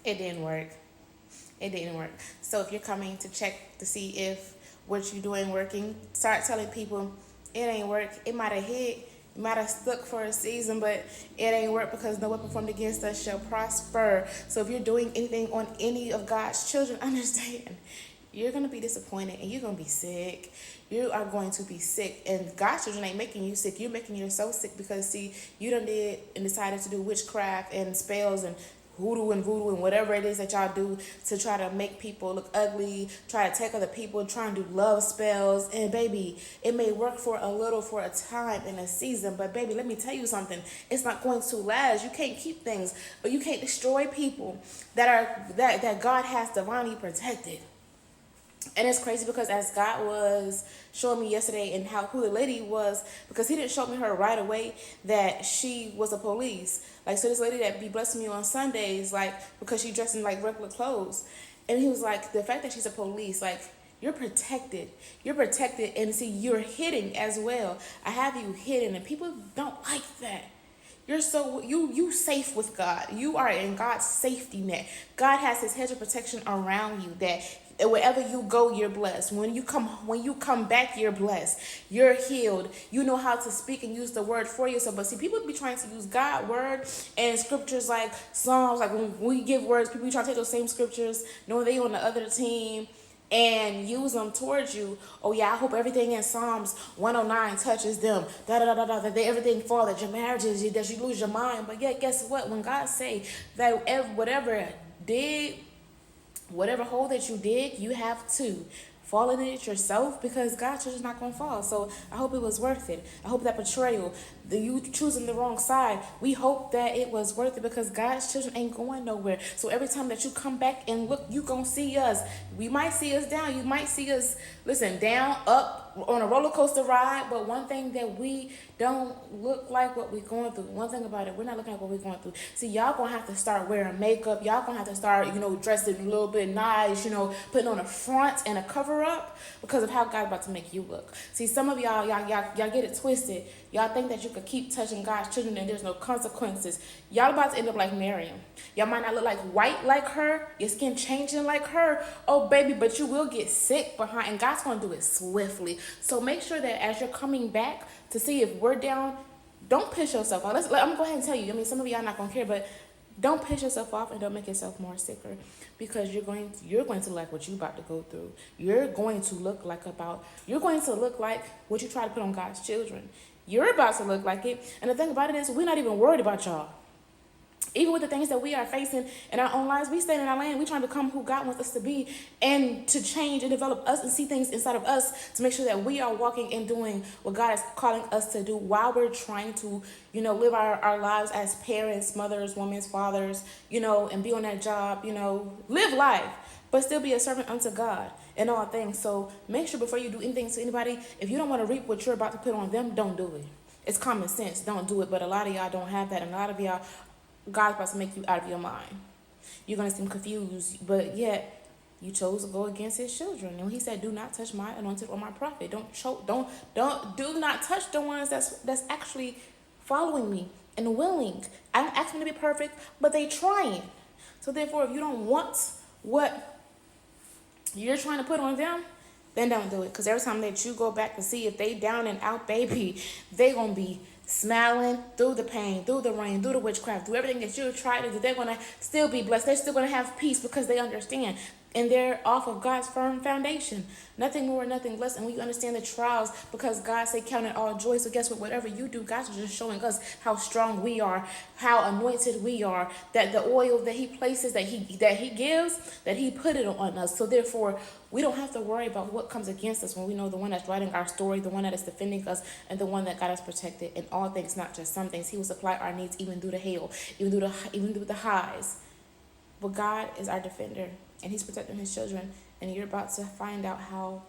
It didn't work. It didn't work. So if you're coming to check to see if what you're doing working, start telling people it ain't work. It might have hit, it might have stuck for a season, but it ain't work because no weapon formed against us shall prosper. So if you're doing anything on any of God's children, understand you're gonna be disappointed and you're gonna be sick. You are going to be sick, and God's children ain't making you sick. You're making yourself sick because see, you done did and decided to do witchcraft and spells and hoodoo and voodoo and whatever it is that y'all do to try to make people look ugly, try to take other people, try and do love spells. And baby, it may work for a little, for a time in a season, but baby, let me tell you something. It's not going to last. You can't keep things, or you can't destroy people that God has divinely protected. And it's crazy because as God was showing me yesterday and how who the lady was, because he didn't show me her right away that she was a police. Like, so this lady that be blessing me on Sundays, like, because she dressed in like regular clothes. And he was like, the fact that she's a police, like, you're protected. You're protected, and see, you're hidden as well. I have you hidden, and people don't like that. You're so you safe with God. You are in God's safety net. God has his hedge of protection around you that wherever you go, you're blessed. When you come back, you're blessed. You're healed. You know how to speak and use the word for yourself. But see, people be trying to use God word and scriptures like Psalms, like when we give words, people be trying to take those same scriptures, knowing they on the other team, and use them towards you. Oh yeah, I hope everything in Psalms 109 touches them. Da da da da da. That everything fall. That your marriages, that you lose your mind. But yet, guess what? When God say that whatever dig, whatever hole that you dig, you have to fall in it yourself, because God's children's not gonna fall. So I hope it was worth it. I hope that betrayal, the you choosing the wrong side, we hope that it was worth it, because God's children ain't going nowhere. So every time that you come back and look, you gonna see us. We might see us down. You might see us, listen, down, up, on a roller coaster ride. But one thing that we don't look like what we're going through. One thing about it, we're not looking at what we're going through. See, y'all gonna have to start wearing makeup. Y'all gonna have to start, dressing a little bit nice, putting on a front and a cover up because of how God's about to make you look. See, some of y'all get it twisted. Y'all think that you could keep touching God's children and there's no consequences. Y'all about to end up like Miriam. Y'all might not look like white like her, your skin changing like her. Oh, baby, but you will get sick behind, and God's going to do it swiftly. So make sure that as you're coming back to see if we're down, don't piss yourself off. I'm going to go ahead and tell you. I mean, some of y'all not going to care, but don't piss yourself off and don't make yourself more sicker, because you're going to like what you're about to go through. You're going to look like what you try to put on God's children. You're about to look like it. And the thing about it is, we're not even worried about y'all. Even with the things that we are facing in our own lives, we stay in our lane. We trying to become who God wants us to be, and to change and develop us and see things inside of us to make sure that we are walking and doing what God is calling us to do, while we're trying to, live our lives as parents, mothers, women, fathers, and be on that job, live life, but still be a servant unto God in all things. So make sure before you do anything to anybody, if you don't want to reap what you're about to put on them, don't do it. It's common sense. Don't do it. But a lot of y'all don't have that. And a lot of y'all, God's about to make you out of your mind. You're going to seem confused, but yet you chose to go against his children. And he said, do not touch my anointed or my prophet. Do not touch the ones that's actually following me and willing. I don't ask them to be perfect, but they trying. So therefore, if you don't want what you're trying to put on them, then don't do it. Because every time that you go back to see if they down and out, baby, they going to be smiling through the pain, through the rain, through the witchcraft, through everything that you tried to do. They're going to still be blessed. They're still going to have peace because they understand. And they're off of God's firm foundation. Nothing more, nothing less. And when you understand the trials, because God said count it all joy. So guess what? Whatever you do, God's just showing us how strong we are, how anointed we are, that the oil that he places, that he gives, that he put it on us. So therefore, we don't have to worry about what comes against us when we know the one that's writing our story, the one that is defending us, and the one that got us protected in all things, not just some things. He will supply our needs even through the hail, even through the highs. But God is our defender, and he's protecting his children. And you're about to find out how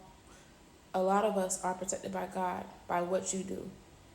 a lot of us are protected by God by what you do.